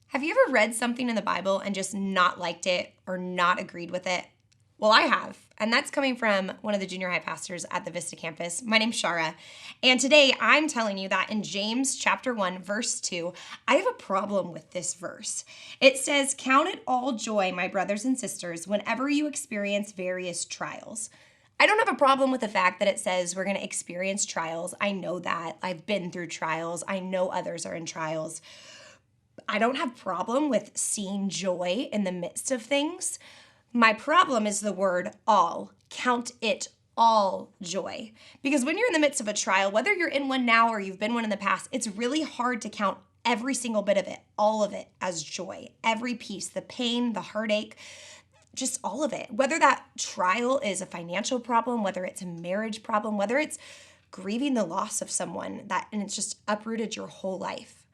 Have you ever read something in the Bible and just not liked it or not agreed with it? Well, I have, and that's coming from one of the junior high pastors at the Vista campus. My name's Shara, and today I'm telling you that in James chapter 1, verse 2, I have a problem with this verse. It says, "Count it all joy, my brothers and sisters, whenever you experience various trials." I don't have a problem with the fact that it says we're going to experience trials. I know that. I've been through trials. I know others are in trials. I don't have a problem with seeing joy in the midst of things. My problem is the word all. Count it all joy. Because when you're in the midst of a trial, whether you're in one now or you've been one in the past, it's really hard to count every single bit of it, all of it as joy. Every piece, the pain, the heartache, just all of it. Whether that trial is a financial problem, whether it's a marriage problem, whether it's grieving the loss of someone and it's just uprooted your whole life.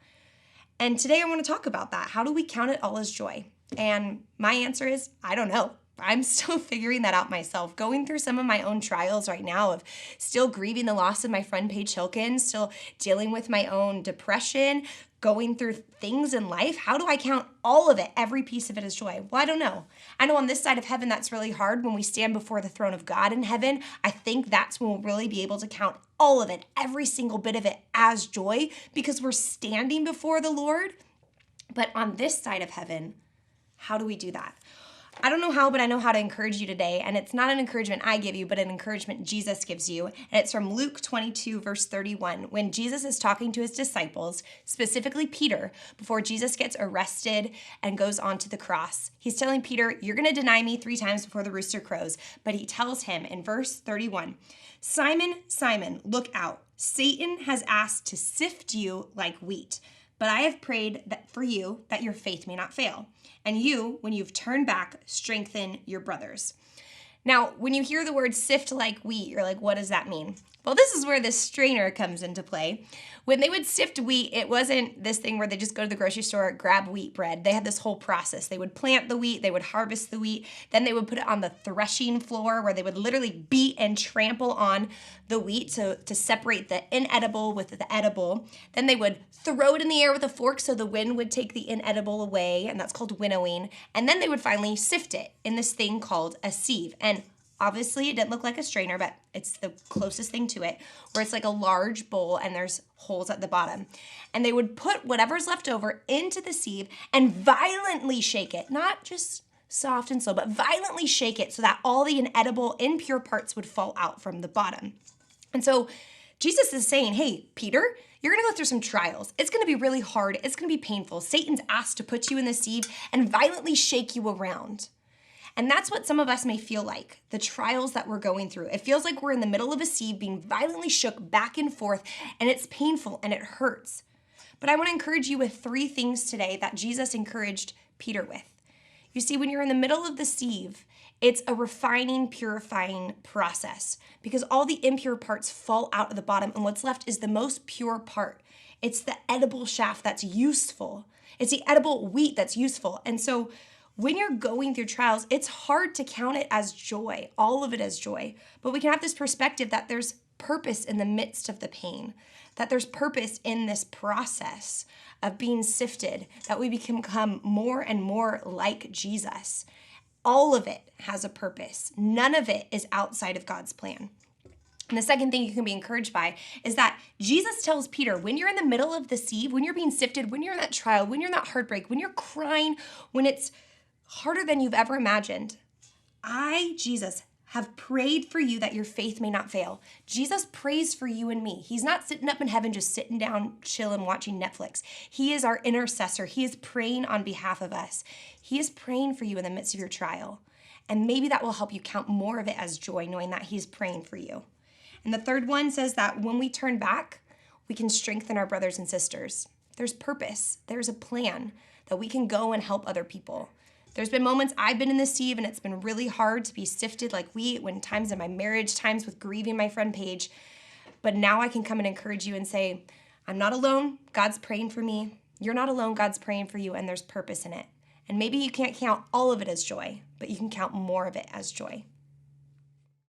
And today I want to talk about that. How do we count it all as joy? And my answer is, I don't know. I'm still figuring that out myself, going through some of my own trials right now of still grieving the loss of my friend Paige Hilkins, still dealing with my own depression, going through things in life. How do I count all of it, every piece of it as joy? Well, I don't know. I know on this side of heaven that's really hard. When we stand before the throne of God in heaven, I think that's when we'll really be able to count all of it, every single bit of it as joy, because we're standing before the Lord. But on this side of heaven, how do we do that? I don't know how, but I know how to encourage you today. And it's not an encouragement I give you, but an encouragement Jesus gives you. And it's from Luke 22, verse 31, when Jesus is talking to his disciples, specifically Peter, before Jesus gets arrested and goes on to the cross. He's telling Peter, "You're going to deny me 3 times before the rooster crows." But he tells him in verse 31, "Simon, Simon, look out. Satan has asked to sift you like wheat. But I have prayed for you that your faith may not fail. And you, when you've turned back, strengthen your brothers." Now, when you hear the word sift like wheat, you're like, what does that mean? Well, this is where the strainer comes into play. When they would sift wheat, it wasn't this thing where they just go to the grocery store, grab wheat bread. They had this whole process. They would plant the wheat, they would harvest the wheat, then they would put it on the threshing floor where they would literally beat and trample on the wheat to separate the inedible with the edible. Then they would throw it in the air with a fork so the wind would take the inedible away, and that's called winnowing. And then they would finally sift it in this thing called a sieve. And obviously, it didn't look like a strainer, but it's the closest thing to it, where it's like a large bowl and there's holes at the bottom. And they would put whatever's left over into the sieve and violently shake it, not just soft and slow, but violently shake it so that all the inedible, impure parts would fall out from the bottom. And so Jesus is saying, hey, Peter, you're going to go through some trials. It's going to be really hard. It's going to be painful. Satan's asked to put you in the sieve and violently shake you around. And that's what some of us may feel like, the trials that we're going through. It feels like we're in the middle of a sieve being violently shook back and forth, and it's painful and it hurts. But I want to encourage you with 3 things today that Jesus encouraged Peter with. You see, when you're in the middle of the sieve, it's a refining, purifying process because all the impure parts fall out of the bottom, and what's left is the most pure part. It's the edible chaff that's useful. It's the edible wheat that's useful. And so when you're going through trials, it's hard to count it as joy, all of it as joy. But we can have this perspective that there's purpose in the midst of the pain, that there's purpose in this process of being sifted, that we become more and more like Jesus. All of it has a purpose. None of it is outside of God's plan. And the second thing you can be encouraged by is that Jesus tells Peter, when you're in the middle of the sieve, when you're being sifted, when you're in that trial, when you're in that heartbreak, when you're crying, when it's harder than you've ever imagined, I, Jesus, have prayed for you that your faith may not fail. Jesus prays for you and me. He's not sitting up in heaven just sitting down, chilling, watching Netflix. He is our intercessor. He is praying on behalf of us. He is praying for you in the midst of your trial. And maybe that will help you count more of it as joy, knowing that he's praying for you. And the third one says that when we turn back, we can strengthen our brothers and sisters. There's purpose. There's a plan that we can go and help other people. There's been moments I've been in the sieve and it's been really hard to be sifted like wheat, when times in my marriage, times with grieving my friend Paige. But now I can come and encourage you and say, I'm not alone. God's praying for me. You're not alone. God's praying for you, and there's purpose in it. And maybe you can't count all of it as joy, but you can count more of it as joy.